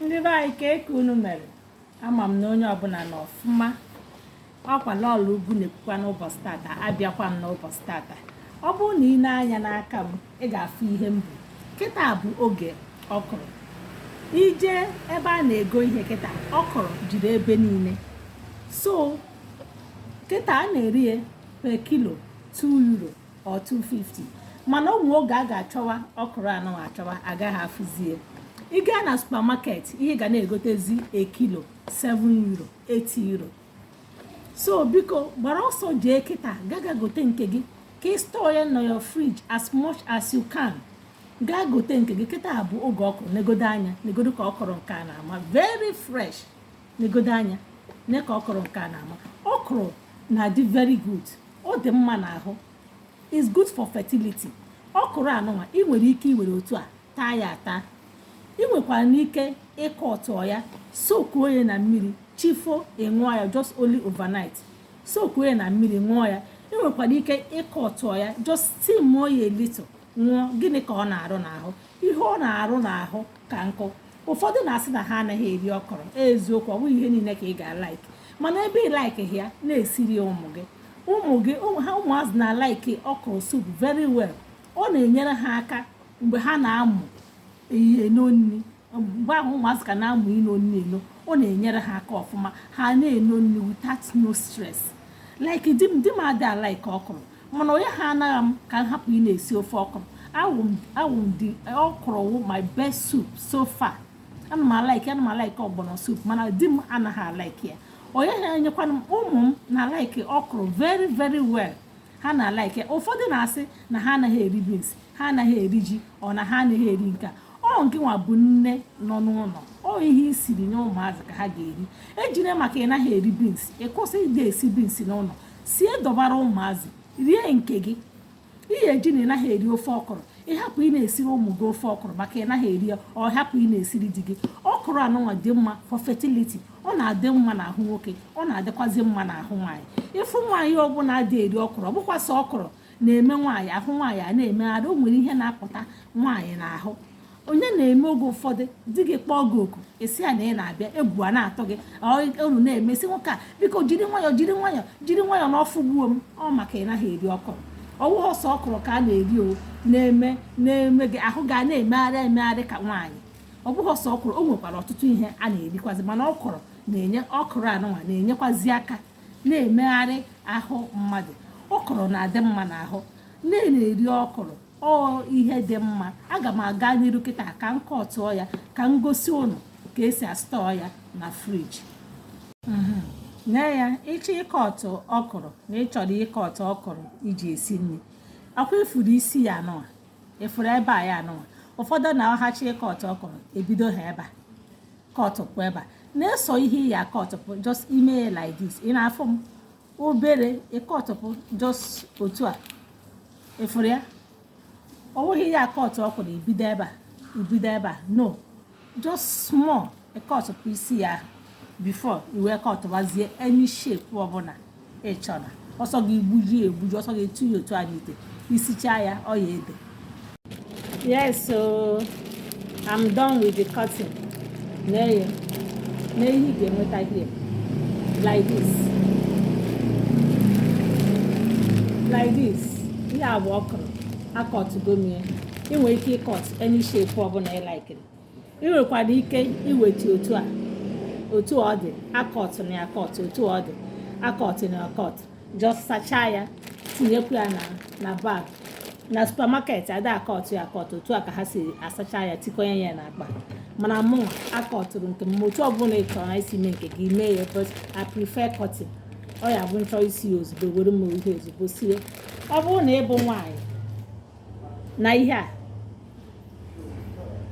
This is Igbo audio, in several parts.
Ndị be anyị ka eke unu mere, ama m na onye ọbụla nọ ọfụma. Ọkwa n'ọlụ ugwu na-ekwukwa n'ụbọchị tata, abịakwa m n'ụbọchị tata. Ọ bụrụ na ị na-anya n'aka m, ị ga-afụ ihe m bụ. Kịta bụ oge ọkụrụ. Ije ebe a na-ego ihe kịta, ọkụrụ jiri ebe niile. So kịta a na-eri ya per kilo 2 euro or 250. Mana ụmụ oge a ga-achọwa ọkụrụ anọ achọwa agaghị afụzie. Ị gaa na supermarket, ihe ga na-egotezi ekilo 7 euro 8 euro. So biko gbara ọsọ jee kịta gaga gote nke gị ka ị store ya na your fridge as much as you can. Gaa gote nke gị. Kịta bụ oge ọkụrụ. Negodo anya, negodo ka ọkụrụ nke a na-ama very fresh. Negodo anya, ne ka ọkụrụ nke a na-ama. Ọkụrụ na-adị very good. Ọ dị mma n'ahụ. It's good for fertility. Ọkụrụ anụnwa ị nwere ike iwere otu a taa ya ata. Ị nwekwara n'ike ịkọ ọtọ ya, sokuo ya na mmiri, chifo ịṅụọ ya just only overnight. Sokuo ya na mmiri ṅụọ ya. Ị nwekwara ike ịkọ ọtọ ya just steamuo ya a little ṅụọ. Gịnị ka ọ na-arụ n'ahụ? Ihe ọ na-arụ n'ahụ ka nkụ. Ụfọdụ na-asị na ha anaghị eri ọkụrụ. Eziokwu, ọ bụghị ihe niile ka ị ga-alaiki. Mana ebe ị laikighi ya, na-esiri ụmụ gị. Ụmụazị na-alaiki ọkụrụ soup very well. Ọ na-enyere ha aka mgbe ha na-amụ ihe n'onni. Mgbe ahụ ụmụazị ka na-amụ ino nni eno, ọ na-enyere ha aka ọfụma. Ha na-eno nni without no stress. Like di m adị alaiki ọkụrụ, mana onye ha anaghị m ka m hapụ ị na-esi ofe ọkụrụ. Awụ m di ọkụrụ my best soup so far. Ana m alaiki ọgbọnọ soup, mana di m anaghị alaiki ya. Onye ha enyekwana m, ụmụ m na-alaiki ọkụrụ very very well. Ha na-alaiki ya. Ụfọdụ na-asị na ha anaghị eri beans, ha anaghị eri ji, ọ na ha anaghị eri nke a. Ọ nke nwa bụ nne nọ n'ụlọ. Ọ ihe isiri nye ụmụazị ka ha ga-eri. Ejire maka ị naghị eri beans, ị kwụsị ide esi beans n'ụlọ. Sie dọbara ụmụazị, rie nke gị. Ihe eji na ị naghị eri ofe ọkụrụ, ịhapụ ị na-esiri ụmụ gị ofe ọkụrụ maka ị naghị eri ya, ọ hapụ ị na-esiri di gị. Ọkụrụ anụnwa dị mma for fertility. Ọ na-adị mma n'ahụ nwoke, ọ na-adịkwazị mma n'ahụ nwaanyị. Ịfụ nwaanyị ọbụla dị eri ọkụrụ, ọ bụkwasị ọkụrụ na-eme nwaanyị ahụ nwaanyị a na-emegharị. O nwere ihe na-apụta nwaanyị n'ahụ. Onye na-eme oge ụfọdụ di gị kpọọ gị oku, esi ya na ị na-abịa, egwu a na-atọ gị, unu na-emesi nwoke a biko jiri nwayọọ n'ọfụ gbuo m. Ọ maka ị naghị eri ọkụrụ. Ọwụghị ọsọ ọkụrụ ka a na-eri o na-eme gị ahụ ga na-emegharị ka nwaanyị. Ọ bụghị ọsọ ọkụrụ, o nwekwara ọtụtụ ihe a na-erikwazi, mana ọkụrụ anụnwa na-enyekwazi aka na-emegharị ahụ mmadụ. Ọkụrụ na-adị mma n'ahụ. Na-eri ọkụrụ ọ ihe dị mma. Aga m aga n'iru kịta ka m kọtụọ ya, ka m gosi unu ka esi astọọ ya na friji. Nye ya ịchọ ịkọtụ ọkụrụ na ịchọrọ ịkọtụ ọkụrụ iji esi nri. Akwa ifuru isi ya anụnwa, ifuru ebe a ya anụnwa. Ụfọdụ na-ahachi ịkọtụ ọkụrụ, ebido ha ebe a kọtụpụ ebe a. Na-eso ihe ya akọtụpụ just ime ya like this. Ị na-afụ m obere ịkọtụpụ just otu a. Ifuru ya ọ bụghị ya akọtụ ọkụrụ ibido ebe a no, just small ịkọtụpụ isi ya before iwe kọtụbazie any shape ọbụla ị chọrọ. Ọsọ gị egbuji, ọsọ gị etu ya otu a n'ite, isicha ya ọ ya ede. Yes, so I'm done with the cutting. Ihe ị ga-enweta here like this. Ihe a bụ ọkụrụ akọtụgo m ya. Ị nwere ike ịkọt any shape ọbụla ị laikiri. Ị nwekwara ike iweta otu ọ dị akọt na akọt, otu ọ dị akọt na akọt. Just sachaa ya, tinyekwa ya na bag. Na supermarket ada akọt ya akọt, otu a ka ha si asacha ya, tikọnye ya n'akpa. Mana mụ akọtụrụ nke m otu ọbụla ị chọrọ na isi mee nke gị mee ya, but I prefer cutting. Ọ ya bụ nchọ isi ozugbo, were m ihe ozugbo sie. Ọ bụrụ na ị bụ nwaanyị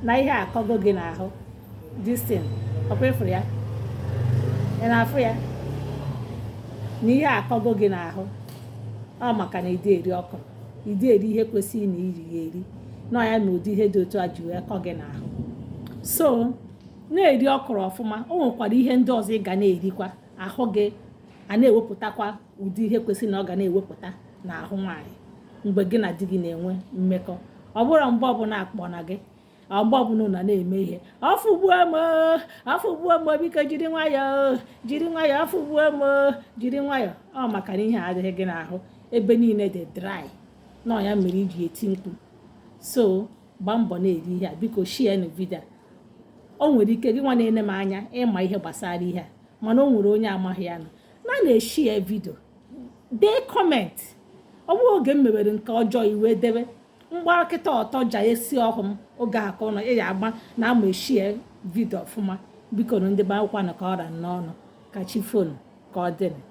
na ihe akọgo gị n'ahụ, this thing ọkwa ịfụrụ ya, ị na-afụ ya na ihe akọgo gị n'ahụ. Ọ maka na ide eri ọkụrụ, ide eri ihe kwesịrị na iri ya eri, nọ ya na ụdị ihe dị otu a ji wee kọ gị n'ahụ. So na-eri ọkụrụ ọfụma. O nwekwara ihe ndị ọzọ ị ga na-erikwa, ahụ gị a na-ewepụtakwa ụdị ihe kwesịrị na ọ ga na-ewepụta n'ahụ nwaanyị mgbe gị na di gị na-enwe mmekọ. Ọ bụrụ mgbe ọbụla akpọ na gị ọgbọ ọbụla na na-eme ihe ọfụgbuo m biko jiri nwayọọ ọfụgbuo m jiri nwayọọ. Ọ maka na ihe adịghị gị n'ahụ, ebe niile dị dry, nọ ya mere iji eti mkpu. So gbaa mbọ na-eri ihe a, biko share na vidio. O nwere ike gị nwa na-ene m anya ịma ihe gbasara ihe a, mana o nwere onye amaghị ya na-eshare vidio, dee kọment. Ọ bụrụ oge m mewere nke ọjọọ iwe debe mgbakịta ọtọ ja esi ọhụ m oge akọ nọ ya agba na ama eshie vidio ọfụma. Biko na ndị be akwụkwọ na ka ọra n'ọnụ ka chi fonu ka ọ dịrị.